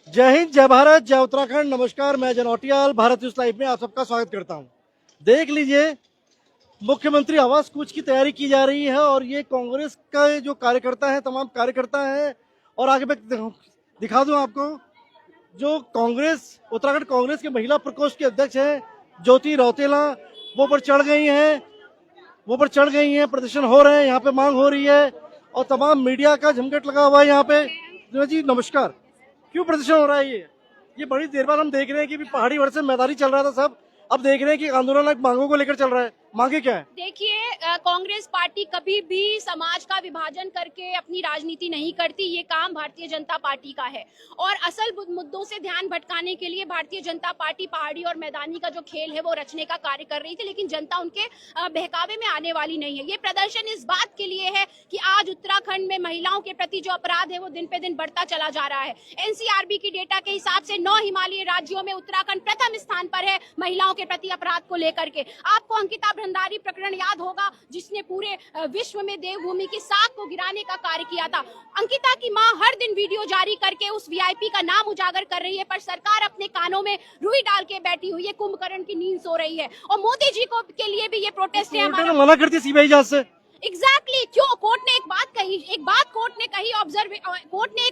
जय हिंद, जय भारत, जय उत्तराखंड। नमस्कार, मैं जनौटियाल भारत न्यूज लाइव में आप सबका स्वागत करता हूं। देख लीजिए, मुख्यमंत्री आवास कूच की तैयारी की जा रही है और ये कांग्रेस का जो कार्यकर्ता है, तमाम कार्यकर्ता है। और आगे मैं दिखा दूं आपको, जो कांग्रेस उत्तराखंड कांग्रेस के महिला प्रकोष्ठ के अध्यक्ष हैं ज्योति रौतेला, वो पर चढ़ गई हैं, प्रदर्शन हो रहे हैं, यहाँ पे मांग हो रही है और तमाम मीडिया का झमघट लगा हुआ है यहाँ पे। जी नमस्कार। क्यों प्रदर्शन हो रहा है ये बड़ी देर बाद हम देख रहे हैं कि पहाड़ी वर्ग से मैदानी चल रहा था सब, अब देख रहे हैं कि आंदोलन मांगों को लेकर चल रहा है। मांगे क्या है? देखिए, कांग्रेस पार्टी कभी भी समाज का विभाजन करके अपनी राजनीति नहीं करती। ये काम भारतीय जनता पार्टी का है और असल मुद्दों से ध्यान भटकाने के लिए भारतीय जनता पार्टी पहाड़ी और मैदानी का जो खेल है वो रचने का कार्य कर रही थी, लेकिन जनता उनके बहकावे में आने वाली नहीं है। ये प्रदर्शन इस बात के लिए है कि आज उत्तराखंड में महिलाओं के प्रति जो अपराध है वो दिन पे दिन बढ़ता चला जा रहा है। एनसीआरबी की डेटा के हिसाब से 9 हिमालयी राज्यों में उत्तराखंड प्रथम स्थान पर है महिलाओं के प्रति अपराध को लेकर के। आपको अंकिता भंडारी प्रकरण याद होगा, जिसने पूरे विश्व में देवभूमि की साख को गिराने का कार्य किया था। अंकिता की मां हर दिन वीडियो जारी करके उस वीआईपी का नाम उजागर कर रही है, पर सरकार अपने कानों में रुई डाल के बैठी हुई है, कुंभकर्ण की नींद सो रही है। और मोदी जी को के लिए भी ये प्रोटेस्ट है। हमारा मना करती है सीबीआई जांच से। एग्जैक्टली क्यों? कोर्ट ने एक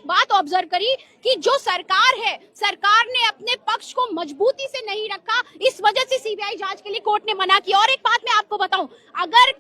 बात ऑब्जर्व करी कि जो सरकार है, सरकार ने अपने पक्ष को मजबूती से नहीं रखा, इस वजह से सीबीआई जांच के लिए कोर्ट ने मना किया। और एक बात मैं आपको बताऊं, अगर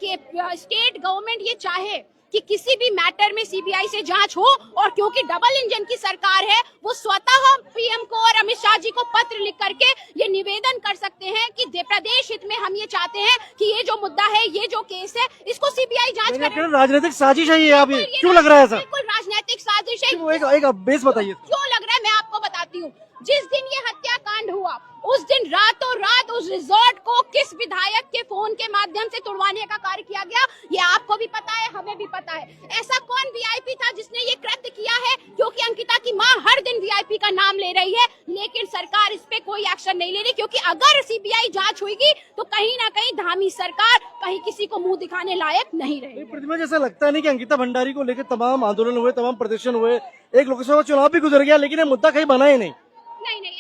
स्टेट गवर्नमेंट ये चाहे कि किसी भी मैटर में सीबीआई से जांच हो, और क्योंकि डबल इंजन की सरकार है, वो स्वतः पीएम को और अमित शाह जी को पत्र लिख करके ये निवेदन कर सकते हैं कि प्रदेश हित में हम ये चाहते हैं कि ये जो मुद्दा है, ये जो केस है, इसको सीबीआई जांच करे। राजनीतिक साजिश है ये। अभी क्यों लग रहा है ऐसा? बिल्कुल राजनीतिक साजिश है। एक बेस बताइए क्यों लग रहा है, मैं आपको बताती हूँ। जिस दिन ये हत्याकांड हुआ, उस दिन रातों रात उस रिजॉर्ट को किस विधायक के फोन के माध्यम से तोड़वाने का कार्य किया गया, ये आपको भी पता है, हमें भी पता है। ऐसा कौन वीआईपी था जिसने ये कृत्य किया है? क्योंकि अंकिता की मां हर दिन वीआईपी का नाम ले रही है, लेकिन सरकार इस पे कोई एक्शन नहीं ले रही, क्योंकि अगर सीबीआई जांच होगी तो कहीं ना कहीं धामी सरकार कहीं किसी को मुंह दिखाने लायक नहीं रहेगी। प्रतिमा, जैसा लगता नहीं कि अंकिता भंडारी को लेकर तमाम आंदोलन हुए, तमाम प्रदर्शन हुए, एक लोकसभा चुनाव भी गुजर गया, लेकिन ये मुद्दा कहीं बना ही नहीं।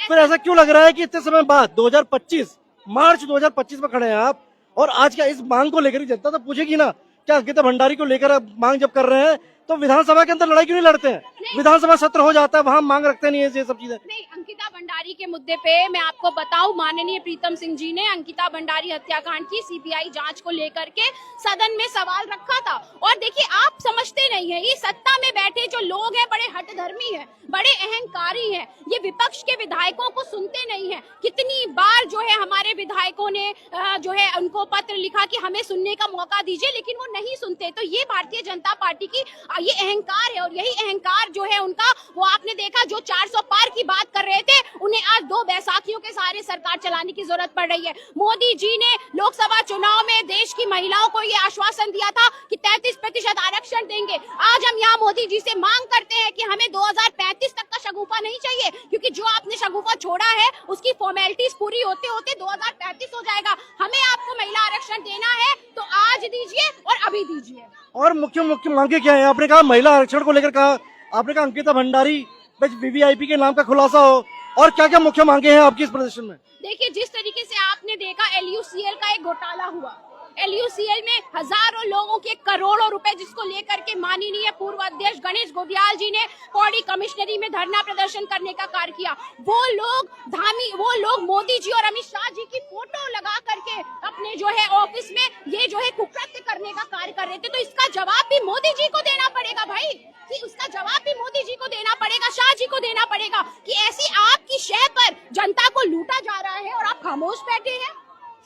फिर ऐसा क्यों लग रहा है कि इतने समय बाद 2025 मार्च 2025 में खड़े हैं आप, और आज क्या इस मांग को लेकर जनता तो पूछेगी ना? क्या अंकिता भंडारी को लेकर आप मांग जब कर रहे हैं तो विधानसभा के अंदर लड़ाई क्यों नहीं लड़ते हैं? विधानसभा सत्र हो जाता है, वहाँ मांग रखते नहीं है ये सब चीजें। नहीं, अंकिता भंडारी के मुद्दे पे मैं आपको बताऊं, माननीय प्रीतम सिंह जी ने अंकिता भंडारी हत्याकांड की सीबीआई जांच को लेकर के सदन में सवाल रखा था। और देखिए, आप समझते नहीं है, ये सत्ता में बैठे जो लोग हैं बड़े हठधर्मी हैं, बड़े अहंकारी हैं, ये विपक्ष के विधायकों को सुनते नहीं है। कितनी बार जो है हमारे विधायकों ने जो है उनको पत्र लिखा कि हमें सुनने का मौका दीजिए, लेकिन वो नहीं सुनते। तो ये भारतीय जनता पार्टी की ये अहंकार है, और यही अहंकार जो है उनका, वो आपने देखा, जो 400 पार की बात कर रहे थे, उन्हें आज 2 बैसाखियों के सहारे सरकार चलाने की जरूरत पड़ रही है। मोदी जी ने लोकसभा चुनाव में देश की महिलाओं को ये आश्वासन दिया था कि 33% आरक्षण देंगे। आज हम यहाँ मोदी जी से मांग करते हैं कि हमें 2035 तक का शगुफा नहीं चाहिए, क्योंकि जो आपने शगुफा छोड़ा है उसकी फॉर्मेलिटीज पूरी होते होते 2035 हो जाएगा। हमें आपको महिला आरक्षण देना है तो आज दीजिए और अभी दीजिए। और मुख्य मांगे क्या है? आपने कहा महिला आरक्षण को लेकर कहा, आपने कहा अंकिता भंडारी वीवीआईपी के नाम का खुलासा हो, और क्या क्या मुख्य मांगे हैं आपकी इस प्रदर्शन में? देखिए, जिस तरीके से आपने देखा एलयूसीएल का एक घोटाला हुआ, एलयूसीएल में हजारों लोगों के करोड़ों रुपए, जिसको लेकर के माननीय पूर्व अध्यक्ष गणेश गोदियाल जी ने पौड़ी कमिश्नरी में धरना प्रदर्शन करने का कार्य किया। वो लोग मोदी जी और अमित शाह जी की फोटो लगा करके अपने जो है ऑफिस में ये जो है कुकृत्य करने का कार्य कर रहे थे। तो इसका जवाब भी मोदी जी को देना पड़ेगा भाई, कि उसका जवाब भी मोदी जी को देना पड़ेगा, शाह जी को देना पड़ेगा, कि ऐसी आपकी शय पर जनता को लूटा जा रहा है और आप खामोश बैठे हैं।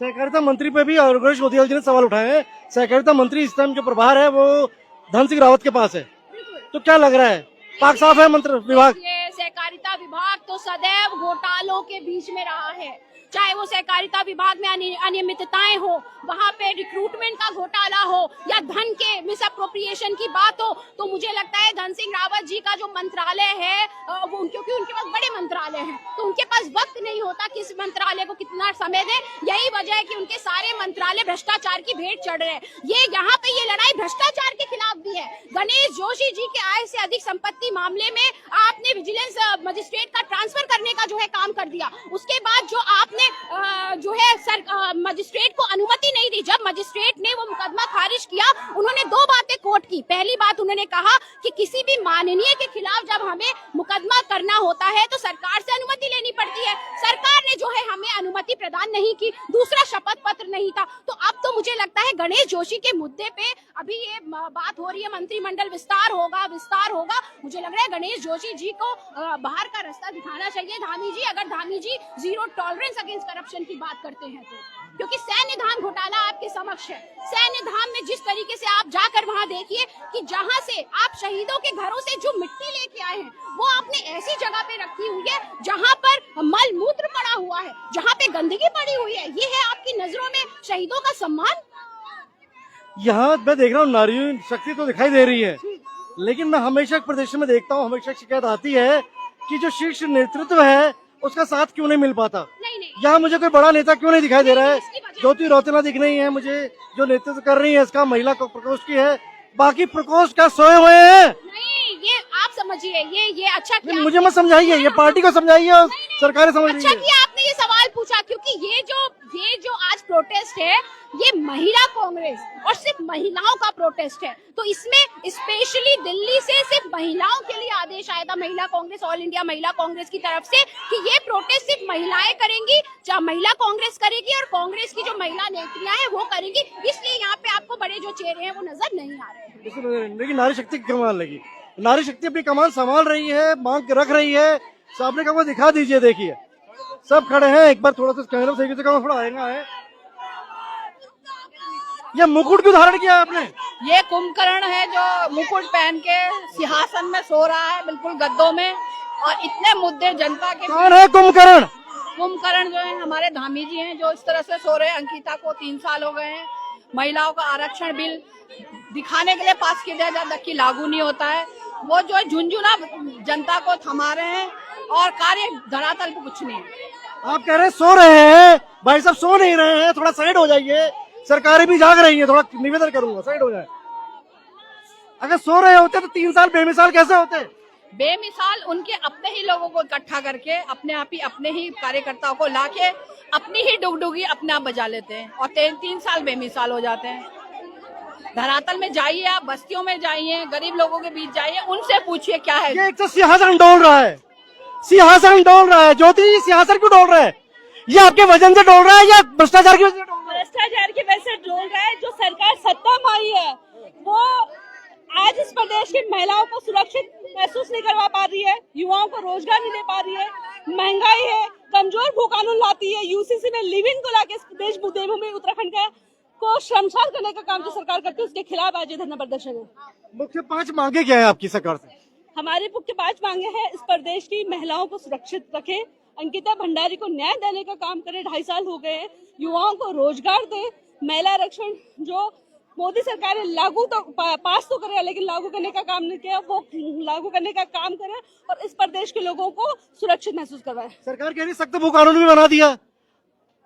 सहकारिता मंत्री पे भी गणेश गोदियाल जी ने सवाल उठाए हैं। सहकारिता मंत्री इस टाइम जो प्रभार है वो धन सिंह रावत के पास है, तो क्या लग रहा है, पाक साफ है मंत्री विभाग? सहकारिता विभाग तो सदैव घोटालों के बीच में रहा है, चाहे वो सहकारिता विभाग में अनियमितताएं हो, वहाँ पे रिक्रूटमेंट का घोटाला हो, या धन के मिस अप्रोप्रिएशन की बात हो, तो मुझे लगता है धन सिंह रावत जी का जो मंत्रालय है, क्योंकि उनके पास बड़े मंत्रालय हैं, तो उनके पास वक्त नहीं होता कि इस मंत्रालय को कितना समय दे। यही वजह है कि उनके सारे मंत्रालय भ्रष्टाचार की भेंट चढ़ रहे हैं। ये यहाँ पे ये लड़ाई भ्रष्टाचार के खिलाफ भी है। गणेश जोशी जी के आय से अधिक संपत्ति मामले में आपने विजिलेंस मजिस्ट्रेट का ट्रांसफर करने का जो है काम कर दिया। उसके बाद जो आपने जो है मजिस्ट्रेट को अनुमति नहीं दी। जब मजिस्ट्रेट ने वो मुकदमा खारिज किया, उन्होंने दो बातें कोट की। पहली बात उन्होंने कहा कि किसी भी माननीय के खिलाफ जब हमें मुकदमा करना होता है तो सरकार से अनुमति लेनी पड़ती है। सरकार ने जो है हमें अनुमति प्रदान नहीं की। दूसरा, शपथ पत्र नहीं था। तो अब तो मुझे लगता है गणेश जोशी के मुद्दे पे अभी ये बात हो रही है, मंत्रिमंडल विस्तार होगा। मुझे लग रहा है गणेश जोशी जी को बाहर का रास्ता दिखाना चाहिए। धामी जी, अगर धामी जी जीरो टॉलरेंस अगेंस्ट करप्शन की बात करते हैं तो, क्योंकि सैन्य धाम घोटाला आपके समक्ष है। सैन्य धाम में जिस तरीके से आप जाकर वहां देखिए कि जहां से आप शहीदों के घरों से जो मिट्टी लेके आए हैं, वो आपने ऐसी जगह पे रखी हुई है जहां पर मल मूत्र पड़ा हुआ है, जहां पे गंदगी पड़ी हुई है। ये है आपकी नजरों में शहीदों का सम्मान? यहाँ मैं देख रहा हूँ नारी शक्ति तो दिखाई दे रही है, लेकिन मैं हमेशा प्रदेश में देखता हूँ, हमेशा शिकायत आती है कि जो शीर्ष नेतृत्व है उसका साथ क्यों नहीं मिल पाता। यहाँ मुझे कोई बड़ा नेता क्यों नहीं दिखाई दे रहा है। ज्योति रौतेला दिख रही है मुझे, जो नेतृत्व कर रही है इसका, महिला प्रकोष्ठ की है, बाकी प्रकोष्ठ का सोए हुए हैं। नहीं, ये आप समझिए, ये अच्छा किया। मुझे मत समझाइए, ये पार्टी को समझाइए और सरकारें समझ रही है। अच्छा किया आपने ये सवाल पूछा, क्योंकि ये जो आज प्रोटेस्ट है ये महिला कांग्रेस और सिर्फ महिलाओं का प्रोटेस्ट है। तो इसमें स्पेशली दिल्ली से सिर्फ महिलाओं के लिए आदेश आया था, महिला कांग्रेस, ऑल इंडिया महिला कांग्रेस की तरफ से, कि ये प्रोटेस्ट सिर्फ महिलाएं करेंगी, चाहे महिला कांग्रेस करेगी और कांग्रेस की जो महिला नेत्रियां हैं वो करेंगी। इसलिए यहाँ पे आपको बड़े जो चेहरे हैं वो नजर नहीं आ रहे हैं। लेकिन नारी शक्ति की कमान लगी, नारी शक्ति अपनी कमान संभाल रही है, मांग रख रही है। सामने का वो दिखा दीजिए, देखिए सब खड़े हैं। एक बार थोड़ा सा कैमरा सही से थोड़ा आएगा है। ये मुकुट क्यों धारण किया आपने? ये कुंभकर्ण है जो मुकुट पहन के सिंहासन में सो रहा है, बिल्कुल गद्दों में, और इतने मुद्दे जनता के। कौन है कुंभकर्ण? कुंभकर्ण जो है हमारे धामी जी हैं, जो इस तरह से सो रहे हैं। अंकिता को 3 साल हो गए हैं। महिलाओं का आरक्षण बिल दिखाने के लिए पास किया जाए, जबकि लागू नहीं होता है। वो जो है झुंझुना जनता को थमा रहे हैं और कार्य धरातल पे कुछ नहीं है। आप कह रहे हैं सो रहे हैं, भाई साहब सो नहीं रहे हैं, थोड़ा साइड हो जाइए। सरकारें भी जाग रही है, थोड़ा निवेदन करूंगा साइड हो जाए। अगर सो रहे होते तो 3 साल बेमिसाल कैसे होते? बेमिसाल उनके अपने ही लोगों को इकट्ठा करके अपने आप ही अपने ही कार्यकर्ताओं को लाके अपनी ही डुगडुगी अपने आप बजा लेते हैं और 3 साल बेमिसाल हो जाते हैं। धरातल में जाइए, आप बस्तियों में जाइए, गरीब लोगों के बीच जाइए, उनसे पूछिए क्या है। ये एक तो सिंहासन डोल रहा है, सिंहासन डोल रहा है। ज्योति, सिंहासन क्यों डोल रहा है? ये आपके वजन से डोल रहा है या भ्रष्टाचार की वजह से डोल रहा है? भ्रष्टाचार की वजह से डोल रहा है। जो सरकार सत्ता में आई है वो आज इस प्रदेश की महिलाओं को सुरक्षित महसूस नहीं करवा पा रही है, युवाओं को रोजगार नहीं दे पा रही है, महंगाई है, कमजोर भू कानून लाती है। यूसीसी में लिव इन को लाके इस प्रदेश देवभूमि उत्तराखंड को शर्मसार करने का काम जो सरकार करती है, उसके खिलाफ आज धरना प्रदर्शन है। मुख्य 5 मांगे क्या है आपकी सरकार से? हमारी मुख्य 5 मांगे हैं। इस प्रदेश की महिलाओं को सुरक्षित रखे, अंकिता भंडारी को न्याय देने का काम करे, 2.5 साल हो गए, युवाओं को रोजगार दे, महिला आरक्षण जो मोदी सरकार ने लागू तो पास तो करे लेकिन लागू करने का काम नहीं किया, वो लागू करने का काम करे और इस प्रदेश के लोगों को सुरक्षित महसूस करवाए। सरकार कह रही सख्त भू कानून भी बना दिया,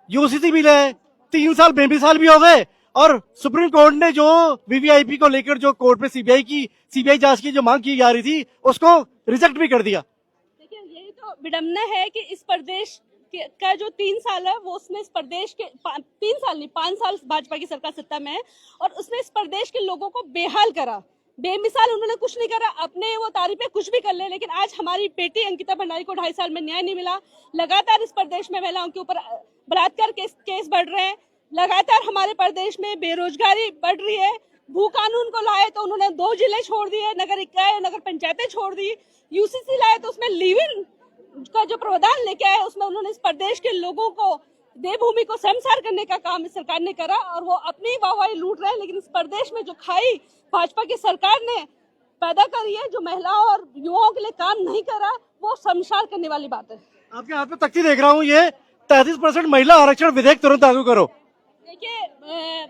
यूसीसी भी है, 3 साल बेमिसाल भी हो गए, और सुप्रीम कोर्ट ने जो वीवीआईपी को लेकर जो कोर्ट में सीबीआई जांच की जो मांग की जा रही थी उसको रिजेक्ट भी कर दिया। देखिए, यही तो विडम्बना है कि इस प्रदेश का जो 3 साल है वो उसमें इस प्रदेश के 3 साल नहीं 5 साल भाजपा की सरकार सत्ता में है और उसने इस प्रदेश के लोगों को बेहाल करा, बेमिसाल। उन्होंने कुछ नहीं करा, अपने वो तारीफें कुछ भी कर ले, लेकिन आज हमारी बेटी अंकिता भंडारी को 2.5 साल में न्याय नहीं मिला। लगातार इस प्रदेश में महिलाओं के ऊपर बलात्कार केस बढ़ रहे हैं, लगातार हमारे प्रदेश में बेरोजगारी बढ़ रही है। भू कानून को लाए तो उन्होंने 2 जिले छोड़ दिए, नगर निकाय नगर पंचायतें छोड़ दी। यूसीसी लाए तो उसमें लिव इन का जो प्रावधान लेके आए उसमें उन्होंने इस प्रदेश के लोगों को देवभूमि को शर्मसार करने का काम इस सरकार ने करा और वो अपनी वाहवाही लूट रहे हैं। लेकिन इस प्रदेश में जो खाई भाजपा की सरकार ने पैदा करी है, जो महिलाओं और युवाओं के लिए काम नहीं करा, वो शर्मसार करने वाली बात है। आपके हाथ में तख्ती देख रहा हूँ, ये 33% महिला आरक्षण विधेयक तुरंत लागू करो। देखिए,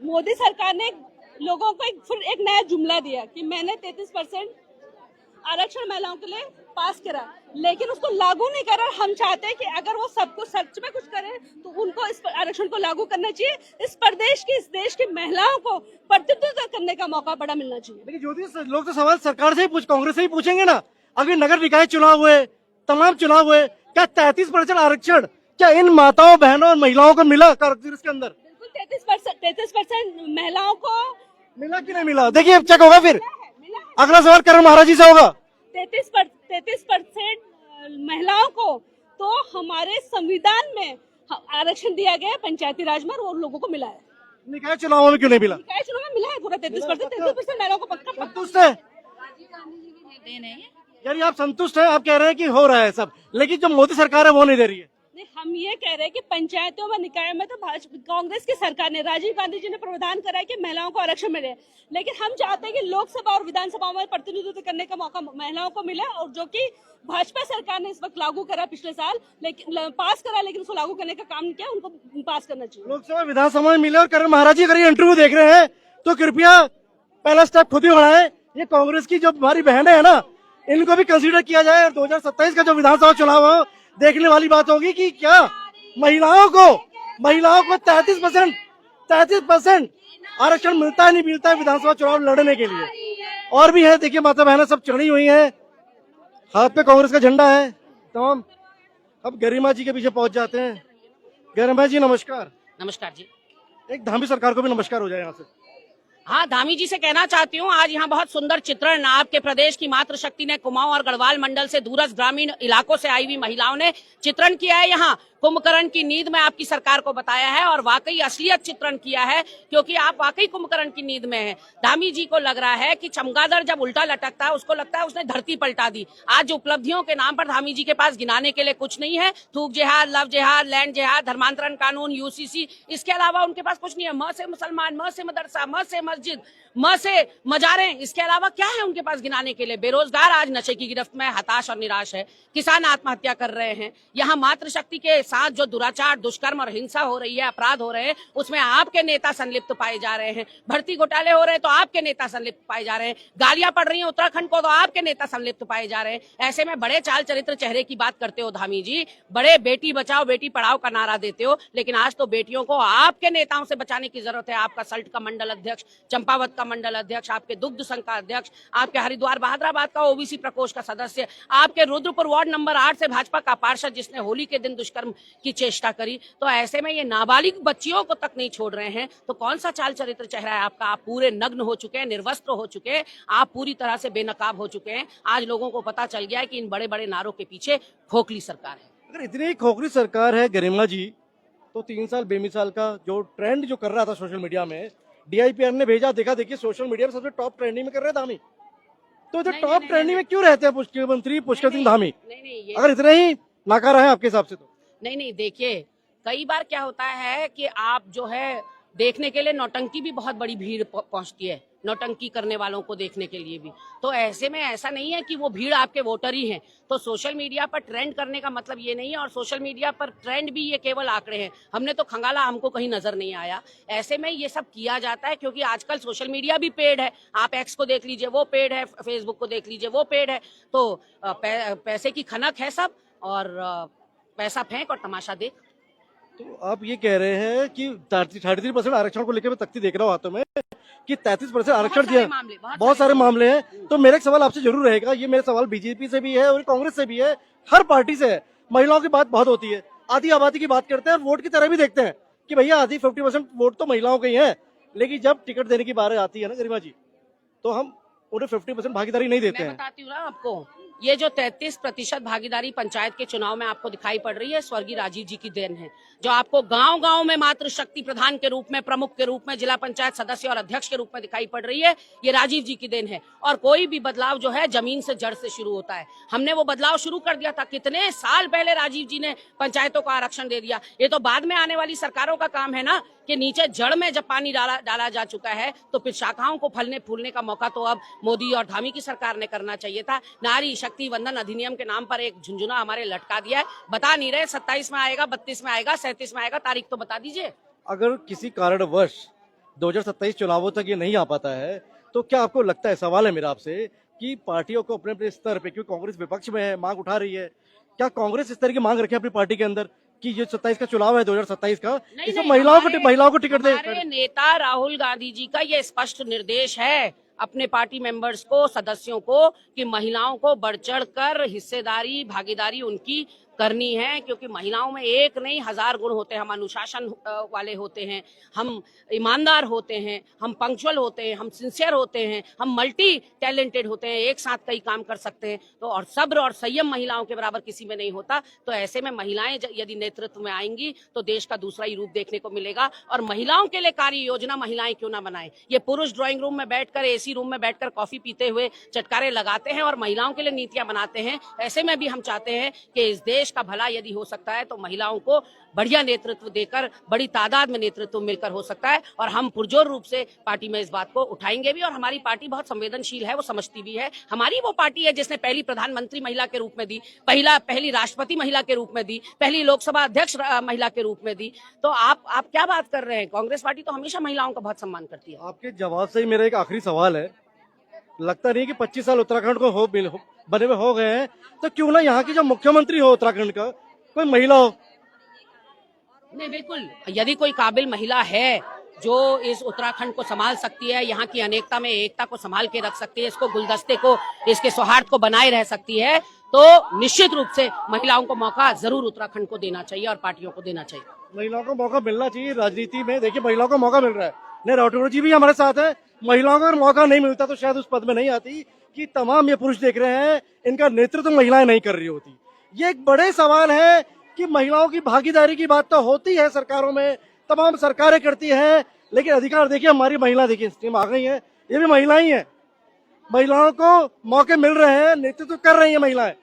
मोदी सरकार ने लोगों को फिर एक नया जुमला दिया कि मैंने 33% आरक्षण महिलाओं के लिए पास करा, लेकिन उसको लागू नहीं करा। हम चाहते हैं कि अगर वो सबको सच में कुछ करे तो उनको इस आरक्षण को लागू करना चाहिए। इस प्रदेश की, इस देश की महिलाओं को प्रतिनिधित्व करने का मौका बड़ा मिलना चाहिए। लेकिन ज्योति, लोग तो सवाल सरकार से ही कांग्रेस से ही पूछेंगे ना। अभी नगर निकाय चुनाव हुए, तमाम चुनाव हुए, क्या 33% आरक्षण क्या इन माताओं, बहनों और महिलाओं को मिला कांग्रेस के अंदर? बिल्कुल 33% महिलाओं को मिला कि नहीं मिला? देखिए अब चेक होगा फिर। अगला सवाल करण महाराज जी से होगा। 33% महिलाओं को तो हमारे संविधान में आरक्षण दिया गया है, पंचायती राज में, और वो लोगों को मिला है। निकाय चुनावों में क्यों नहीं मिला? निकाय चुनाव में मिला है पूरा 33% महिलाओं को पक्का। संतुष्ट है? यानी आप संतुष्ट हैं? आप कह रहे हैं कि हो रहा है सब, लेकिन जो मोदी सरकार है वो नहीं दे रही है। नहीं, हम ये कह रहे हैं कि पंचायतों में, निकाय में तो कांग्रेस की सरकार ने, राजीव गांधी जी ने प्रावधान करा है कि महिलाओं को आरक्षण मिले, लेकिन हम चाहते हैं कि लोकसभा और विधानसभा में प्रतिनिधित्व करने का मौका महिलाओं को मिले, और जो कि भाजपा सरकार ने इस वक्त लागू करा पिछले साल, लेकिन पास करा, लेकिन उसको लागू करने का काम नहीं किया। उनको पास करना चाहिए। लोकसभा विधानसभा में मिले। और करण महाराज जी अगर ये इंटरव्यू देख रहे हैं तो कृपया पहला स्टेप खुद ही बढ़ाएं। ये कांग्रेस की जो हमारी बहनें हैं ना, इनको भी कंसीडर किया जाए। और 2027 का जो विधानसभा चुनाव हो, देखने वाली बात होगी कि क्या महिलाओं को 33% आरक्षण मिलता है, नहीं मिलता है विधानसभा चुनाव लड़ने के लिए। और भी है, देखिए माता बहनें सब चढ़ी हुई हैं, हाथ पे कांग्रेस का झंडा है तमाम। अब गरिमा जी के पीछे पहुंच जाते हैं। गरिमा जी नमस्कार। नमस्कार जी। एक धामी सरकार को भी नमस्कार हो जाए यहाँ से। हाँ, धामी जी से कहना चाहती हूँ, आज यहाँ बहुत सुंदर चित्रण आपके प्रदेश की मातृशक्ति ने कुमाऊं और गढ़वाल मंडल से दूरस्थ ग्रामीण इलाकों से आई हुई महिलाओं ने चित्रण किया है। यहाँ कुंभकर्ण की नींद में आपकी सरकार को बताया है, और वाकई असलियत चित्रण किया है, क्योंकि आप वाकई कुंभकर्ण की नींद में हैं। धामी जी को लग रहा है कि चमगादड़ जब उल्टा लटकता है, उसको लगता है उसने धरती पलटा दी। आज उपलब्धियों के नाम पर धामी जी के पास गिनाने के लिए कुछ नहीं है। थूक जिहाद, लव जिहाद, लैंड जिहाद, धर्मांतरण कानून, यूसीसी, इसके अलावा उनके पास कुछ नहीं है। म से मुसलमान, म से मदरसा, म से मस्जिद, म से मजारें, इसके अलावा क्या है उनके पास गिनाने के लिए? बेरोजगार आज नशे की गिरफ्त में हताश और निराश है, किसान आत्महत्या कर रहे हैं। यहाँ मातृशक्ति के साथ जो दुराचार, दुष्कर्म और हिंसा हो रही है, अपराध हो रहे हैं, उसमें आपके नेता संलिप्त पाए जा रहे हैं। भर्ती घोटाले हो रहे हैं तो आपके नेता संलिप्त पाए जा रहे हैं। गालियां पड़ रही हैं उत्तराखंड को तो आपके नेता संलिप्त पाए जा रहे हैं। ऐसे में बड़े चाल चरित्र चेहरे की बात करते हो धामी जी, बड़े बेटी बचाओ बेटी पढ़ाओ का नारा देते हो, लेकिन आज तो बेटियों को आपके नेताओं से बचाने की जरूरत है। आपका सल्ट का मंडल अध्यक्ष, चंपावत का मंडल अध्यक्ष, आपके दुग्ध संघ का अध्यक्ष, आपके हरिद्वार बहादुराबाद का ओबीसी प्रकोष्ठ का सदस्य, आपके रुद्रपुर वार्ड नंबर 8 से भाजपा का पार्षद जिसने होली के दिन दुष्कर्म की चेष्टा करी। तो ऐसे में ये नाबालिग बच्चियों को तक नहीं छोड़ रहे हैं, तो कौन सा चाल चरित्र चेहरा है आपका? आप पूरे नग्न हो चुके हैं, निर्वस्त्र हो चुके हैं, आप पूरी तरह से बेनकाब हो चुके हैं। आज लोगों को पता चल गया है कि इन बड़े बड़े नारों के पीछे खोखली सरकार है। अगर इतनी खोखली सरकार है गरिमा जी, तो 3 साल बेमिसाल का जो ट्रेंड जो कर रहा था सोशल मीडिया में, DIPR ने भेजा, देखा देखिए सोशल मीडिया में सबसे टॉप ट्रेंडिंग में कर रहे धामी। तो जो टॉप ट्रेंडिंग में क्यों रहते हैं मुख्यमंत्री पुष्कर सिंह धामी? अगर इतने ही नाकारा है आपके हिसाब से तो? नहीं, देखिए कई बार क्या होता है कि आप जो है देखने के लिए नौटंकी भी बहुत बड़ी भीड़ पहुंचती है, नौटंकी करने वालों को देखने के लिए भी। तो ऐसे में ऐसा नहीं है कि वो भीड़ आपके वोटर ही हैं। तो सोशल मीडिया पर ट्रेंड करने का मतलब ये नहीं है, और सोशल मीडिया पर ट्रेंड भी ये केवल आंकड़े हैं। हमने तो खंगाला, हमको कहीं नजर नहीं आया। ऐसे में ये सब किया जाता है क्योंकि आजकल सोशल मीडिया भी पेड है। आप एक्स को देख लीजिए, वो पेड है, फेसबुक को देख लीजिए, वो पेड है। तो पैसे की खनक है सब, और पैसा फेंक और तमाशा देख। तो आप ये कह रहे हैं कि 33% आरक्षण को लेकर मैं तख्ती देख रहा हूँ हाथों में कि 33% आरक्षण दिया, बहुत सारे मामले हैं। तो मेरा एक सवाल आपसे जरूर रहेगा, ये मेरा सवाल बीजेपी से भी है और कांग्रेस से भी है, हर पार्टी से है। महिलाओं की बात बहुत होती है, आधी आबादी की बात करते हैं और वोट की तरह भी देखते हैं कि भैया आधी 50% वोट तो महिलाओं के ही है, लेकिन जब टिकट देने की बात आती है ना गरिमा जी, तो हम उन्हें 50% भागीदारी नहीं देते हैं। मैं बताती हूँ ना आपको, ये जो 33% भागीदारी पंचायत के चुनाव में आपको दिखाई पड़ रही है, स्वर्गीय राजीव जी की देन है, जो आपको गांव गांव में मातृशक्ति प्रधान के रूप में, प्रमुख के रूप में, जिला पंचायत सदस्य और अध्यक्ष के रूप में दिखाई पड़ रही है। ये राजीव जी की देन है। और कोई भी बदलाव जो है जमीन से जड़ से शुरू होता है। हमने वो बदलाव शुरू कर दिया था, कितने साल पहले राजीव जी ने पंचायतों को आरक्षण दे दिया। ये तो बाद में आने वाली सरकारों का काम है ना, कि नीचे जड़ में जब पानी डाला जा चुका है तो फिर शाखाओं को फलने फूलने का मौका तो अब मोदी और धामी की सरकार ने करना चाहिए था। नारी शक्ति वंदन अधिनियम के नाम पर एक झुंझुना हमारे लटका दिया है। बता नहीं रहे 27 में आएगा, 32 में आएगा, 37 में आएगा, तारीख तो बता दीजिए। अगर किसी कारणवश 2027 चुनावों तक ये नहीं आ पाता है, तो क्या आपको लगता है, सवाल है मेरा आपसे, कि पार्टियों को अपने अपने स्तर पे, क्योंकि कांग्रेस विपक्ष में है, मांग उठा रही है, क्या कांग्रेस इस तरह की मांग रखे अपनी पार्टी के अंदर कि ये 27 का चुनाव है 2027 का, इसमें महिलाओं को टिकट दे? हमारे नेता राहुल गांधी जी का ये स्पष्ट निर्देश है अपने पार्टी मेंबर्स को, सदस्यों को, कि महिलाओं को बढ़ चढ़ कर हिस्सेदारी, भागीदारी उनकी करनी है, क्योंकि महिलाओं में एक नहीं 1000 गुण होते हैं। हम अनुशासन वाले होते हैं, हम ईमानदार होते हैं, हम पंक्चुअल होते हैं, हम सिंसियर होते हैं, हम मल्टी टैलेंटेड होते हैं, एक साथ कई काम कर सकते हैं। तो और सब्र और संयम महिलाओं के बराबर किसी में नहीं होता। तो ऐसे में महिलाएं यदि नेतृत्व में आएंगी तो देश का दूसरा ही रूप देखने को मिलेगा। और महिलाओं के लिए कार्य योजना महिलाएं क्यों ना बनाए? ये पुरुष ड्राइंग रूम में बैठकर, एसी रूम में बैठकर कॉफी पीते हुए चटकारे लगाते हैं और महिलाओं के लिए नीतियां बनाते हैं। ऐसे में भी हम चाहते हैं कि इस देश का भला यदि हो सकता है तो महिलाओं को बढ़िया नेतृत्व देकर, बड़ी तादाद में नेतृत्व मिलकर हो सकता है। और हम पुरजोर रूप से पार्टी में इस बात को उठाएंगे भी। और हमारी पार्टी बहुत संवेदनशील है, वो समझती भी है। हमारी वो पार्टी है जिसने पहली प्रधानमंत्री महिला के रूप में दी, पहली राष्ट्रपति महिला के रूप में दी, पहली लोकसभा अध्यक्ष महिला के रूप में दी। तो आप क्या बात कर रहे हैं? कांग्रेस पार्टी तो हमेशा महिलाओं का बहुत सम्मान करती है। आपके जवाब से ही मेरा एक आखिरी सवाल है, लगता नहीं कि 25 साल उत्तराखंड को बने हुए हो गए हैं, तो क्यों ना यहाँ की जो मुख्यमंत्री हो उत्तराखंड का कोई महिला हो? नहीं, बिल्कुल, यदि कोई काबिल महिला है जो इस उत्तराखंड को संभाल सकती है, यहाँ की अनेकता में एकता को संभाल के रख सकती है, इसको गुलदस्ते को, इसके सौहार्द को बनाए रह सकती है, तो निश्चित रूप से महिलाओं को मौका जरूर उत्तराखंड को देना चाहिए और पार्टियों को देना चाहिए। महिलाओं को मौका मिलना चाहिए राजनीति में। देखिए, महिलाओं को मौका मिल रहा है। नहीं, राठौर जी भी हमारे साथ है। महिलाओं को अगर मौका नहीं मिलता तो शायद उस पद में नहीं आती कि तमाम ये पुरुष देख रहे हैं, इनका नेतृत्व महिलाएं नहीं कर रही होती। ये एक बड़े सवाल है कि महिलाओं की भागीदारी की बात तो होती है सरकारों में, तमाम सरकारें करती हैं, लेकिन अधिकार देखिए, हमारी महिला देखिए स्कीम आ गई है, ये भी महिला ही है। महिलाओं को मौके मिल रहे हैं, नेतृत्व कर रही है महिलाएं,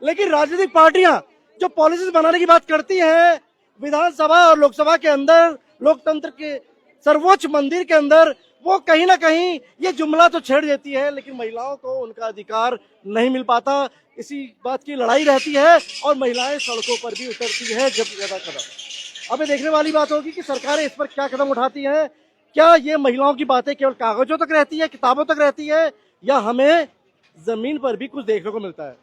लेकिन राजनीतिक पार्टियां जो पॉलिसीज बनाने की बात करती हैं, विधानसभा और लोकसभा के अंदर, लोकतंत्र के सर्वोच्च मंदिर के अंदर, वो कहीं ना कहीं ये जुमला तो छेड़ देती है, लेकिन महिलाओं को उनका अधिकार नहीं मिल पाता। इसी बात की लड़ाई रहती है और महिलाएं सड़कों पर भी उतरती है जब ज्यादा कदम। अब ये देखने वाली बात होगी कि सरकारें इस पर क्या कदम उठाती हैं। क्या ये महिलाओं की बातें केवल कागजों तक रहती है, किताबों तक रहती है, या हमें जमीन पर भी कुछ देखने को मिलता है?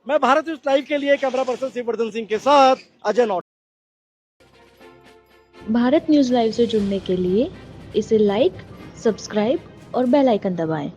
मैं भारत न्यूज लाइव के लिए कैमरा पर्सन शिववर्धन सिंह के साथ Ajay note. Bharat news live से जुड़ने के लिए इसे लाइक, सब्सक्राइब और बेल आइकन दबाएं।